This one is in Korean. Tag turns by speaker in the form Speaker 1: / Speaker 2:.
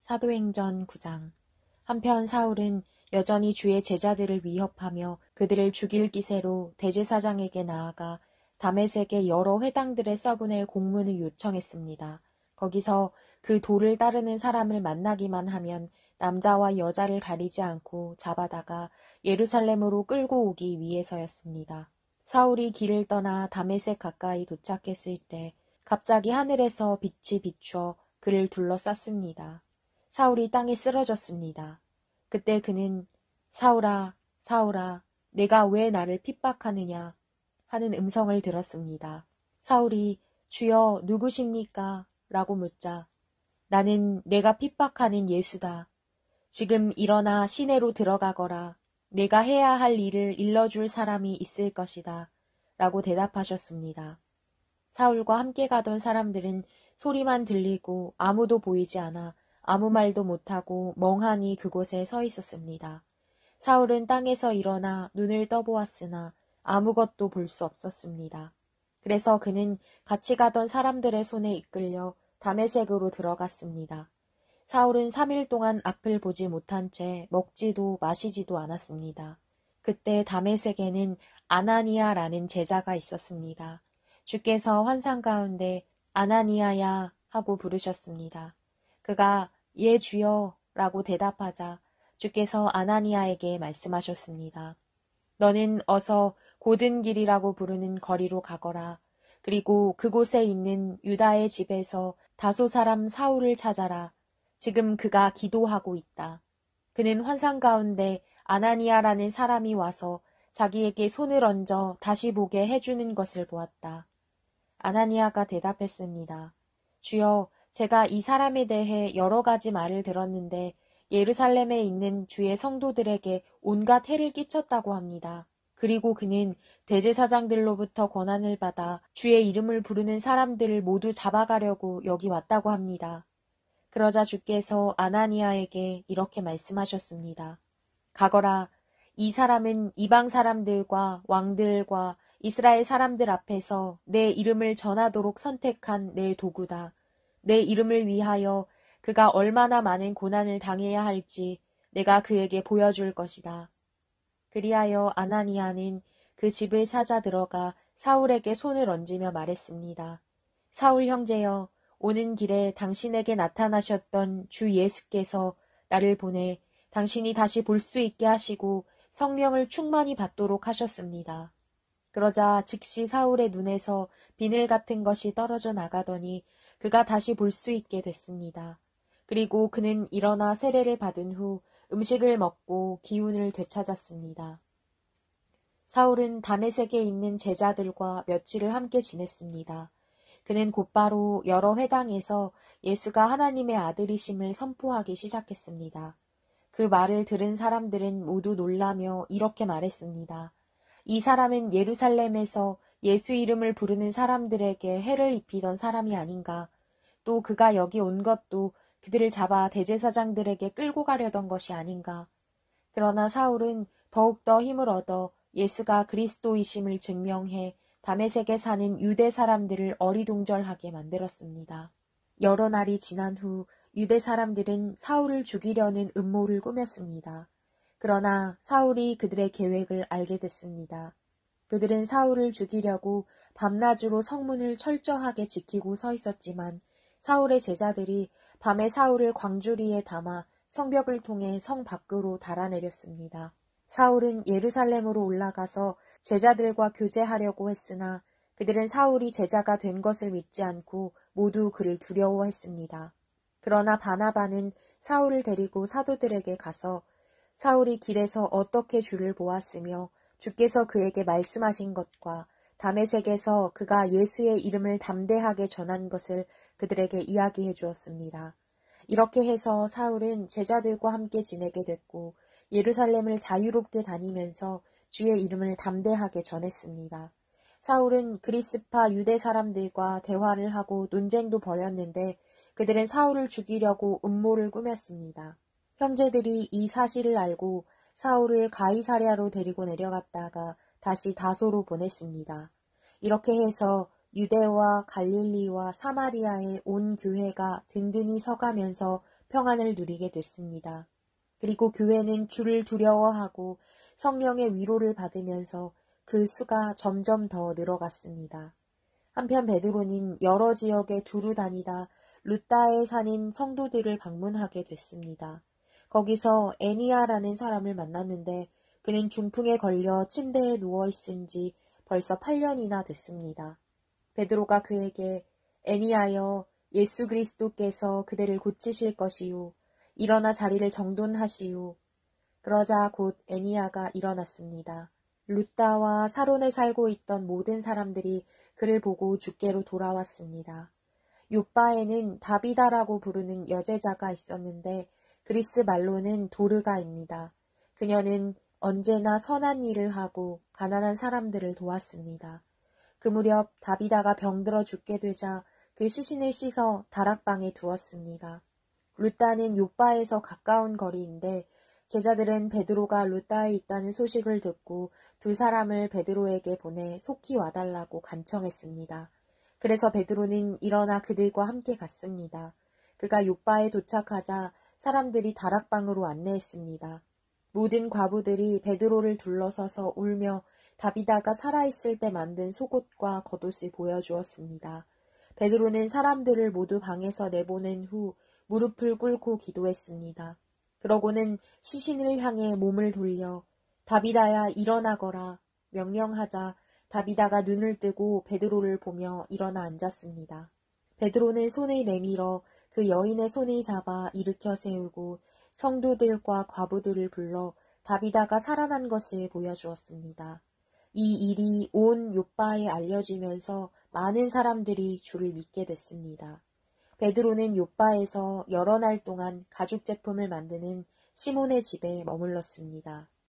Speaker 1: 사도행전 9장. 한편 사울은 여전히 주의 제자들을 위협하며 그들을 죽일 기세로 대제사장에게 나아가 다메섹의 여러 회당들에 써보낼 공문을 요청했습니다. 거기서 그 도를 따르는 사람을 만나기만 하면 남자와 여자를 가리지 않고 잡아다가 예루살렘으로 끌고 오기 위해서였습니다. 사울이 길을 떠나 다메섹 가까이 도착했을 때 갑자기 하늘에서 빛이 비추어 그를 둘러쌌습니다. 사울이 땅에 쓰러졌습니다. 그때 그는 사울아, 사울아, 내가 왜 나를 핍박하느냐 하는 음성을 들었습니다. 사울이 주여 누구십니까? 라고 묻자 나는 내가 핍박하는 예수다. 지금 일어나 시내로 들어가거라. 내가 해야 할 일을 일러줄 사람이 있을 것이다. 라고 대답하셨습니다. 사울과 함께 가던 사람들은 소리만 들리고 아무도 보이지 않아 아무 말도 못하고 멍하니 그곳에 서 있었습니다. 사울은 땅에서 일어나 눈을 떠보았으나 아무것도 볼 수 없었습니다. 그래서 그는 같이 가던 사람들의 손에 이끌려 다메섹으로 들어갔습니다. 사울은 3일 동안 앞을 보지 못한 채 먹지도 마시지도 않았습니다. 그때 다메섹에는 아나니아라는 제자가 있었습니다. 주께서 환상 가운데 아나니아야 하고 부르셨습니다. 그가 예 주여 라고 대답하자 주께서 아나니아에게 말씀하셨습니다. 너는 어서 고든 길이라고 부르는 거리로 가거라. 그리고 그곳에 있는 유다의 집에서 다소 사람 사울을 찾아라. 지금 그가 기도하고 있다. 그는 환상 가운데 아나니아라는 사람이 와서 자기에게 손을 얹어 다시 보게 해주는 것을 보았다. 아나니아가 대답했습니다. 주여, 제가 이 사람에 대해 여러 가지 말을 들었는데 예루살렘에 있는 주의 성도들에게 온갖 해를 끼쳤다고 합니다. 그리고 그는 대제사장들로부터 권한을 받아 주의 이름을 부르는 사람들을 모두 잡아가려고 여기 왔다고 합니다. 그러자 주께서 아나니아에게 이렇게 말씀하셨습니다. 가거라. 이 사람은 이방 사람들과 왕들과 이스라엘 사람들 앞에서 내 이름을 전하도록 선택한 내 도구다. 내 이름을 위하여 그가 얼마나 많은 고난을 당해야 할지 내가 그에게 보여줄 것이다. 그리하여 아나니아는 그 집을 찾아 들어가 사울에게 손을 얹으며 말했습니다. 사울 형제여, 오는 길에 당신에게 나타나셨던 주 예수께서 나를 보내 당신이 다시 볼 수 있게 하시고 성령을 충만히 받도록 하셨습니다. 그러자 즉시 사울의 눈에서 비늘 같은 것이 떨어져 나가더니 그가 다시 볼 수 있게 됐습니다. 그리고 그는 일어나 세례를 받은 후 음식을 먹고 기운을 되찾았습니다. 사울은 다메섹에 있는 제자들과 며칠을 함께 지냈습니다. 그는 곧바로 여러 회당에서 예수가 하나님의 아들이심을 선포하기 시작했습니다. 그 말을 들은 사람들은 모두 놀라며 이렇게 말했습니다. 이 사람은 예루살렘에서 예수 이름을 부르는 사람들에게 해를 입히던 사람이 아닌가. 또 그가 여기 온 것도 그들을 잡아 대제사장들에게 끌고 가려던 것이 아닌가. 그러나 사울은 더욱더 힘을 얻어 예수가 그리스도이심을 증명해 다메섹에 사는 유대 사람들을 어리둥절하게 만들었습니다. 여러 날이 지난 후 유대 사람들은 사울을 죽이려는 음모를 꾸몄습니다. 그러나 사울이 그들의 계획을 알게 됐습니다. 그들은 사울을 죽이려고 밤낮으로 성문을 철저하게 지키고 서 있었지만 사울의 제자들이 밤에 사울을 광주리에 담아 성벽을 통해 성 밖으로 달아내렸습니다. 사울은 예루살렘으로 올라가서 제자들과 교제하려고 했으나 그들은 사울이 제자가 된 것을 믿지 않고 모두 그를 두려워했습니다. 그러나 바나바는 사울을 데리고 사도들에게 가서 사울이 길에서 어떻게 주를 보았으며 주께서 그에게 말씀하신 것과 다메섹에서 그가 예수의 이름을 담대하게 전한 것을 그들에게 이야기해 주었습니다. 이렇게 해서 사울은 제자들과 함께 지내게 됐고 예루살렘을 자유롭게 다니면서 주의 이름을 담대하게 전했습니다. 사울은 그리스파 유대 사람들과 대화를 하고 논쟁도 벌였는데 그들은 사울을 죽이려고 음모를 꾸몄습니다. 형제들이 이 사실을 알고 사울을 가이사랴로 데리고 내려갔다가 다시 다소로 보냈습니다. 이렇게 해서 유대와 갈릴리와 사마리아의 온 교회가 든든히 서가면서 평안을 누리게 됐습니다. 그리고 교회는 주를 두려워하고 성령의 위로를 받으면서 그 수가 점점 더 늘어갔습니다. 한편 베드로는 여러 지역에 두루 다니다 루따에 사는 성도들을 방문하게 됐습니다. 거기서 애니아라는 사람을 만났는데 그는 중풍에 걸려 침대에 누워있은 지 벌써 8년이나 됐습니다. 베드로가 그에게 애니아여 예수 그리스도께서 그대를 고치실 것이요. 일어나 자리를 정돈하시오. 그러자 곧 애니아가 일어났습니다. 루따와 사론에 살고 있던 모든 사람들이 그를 보고 주께로 돌아왔습니다. 요빠에는 다비다라고 부르는 여제자가 있었는데 그리스 말로는 도르가입니다. 그녀는 언제나 선한 일을 하고 가난한 사람들을 도왔습니다. 그 무렵 다비다가 병들어 죽게 되자 그 시신을 씻어 다락방에 두었습니다. 루따는 요빠에서 가까운 거리인데 제자들은 베드로가 루따에 있다는 소식을 듣고 두 사람을 베드로에게 보내 속히 와달라고 간청했습니다. 그래서 베드로는 일어나 그들과 함께 갔습니다. 그가 요빠에 도착하자 사람들이 다락방으로 안내했습니다. 모든 과부들이 베드로를 둘러서서 울며 다비다가 살아있을 때 만든 속옷과 겉옷을 보여주었습니다. 베드로는 사람들을 모두 방에서 내보낸 후 무릎을 꿇고 기도했습니다. 그러고는 시신을 향해 몸을 돌려 다비다야 일어나거라 명령하자 다비다가 눈을 뜨고 베드로를 보며 일어나 앉았습니다. 베드로는 손을 내밀어 그 여인의 손을 잡아 일으켜 세우고 성도들과 과부들을 불러 다비다가 살아난 것을 보여주었습니다. 이 일이 온 요빠에 알려지면서 많은 사람들이 주를 믿게 됐습니다. 베드로는 요빠에서 여러 날 동안 가죽 제품을 만드는 시몬의 집에 머물렀습니다.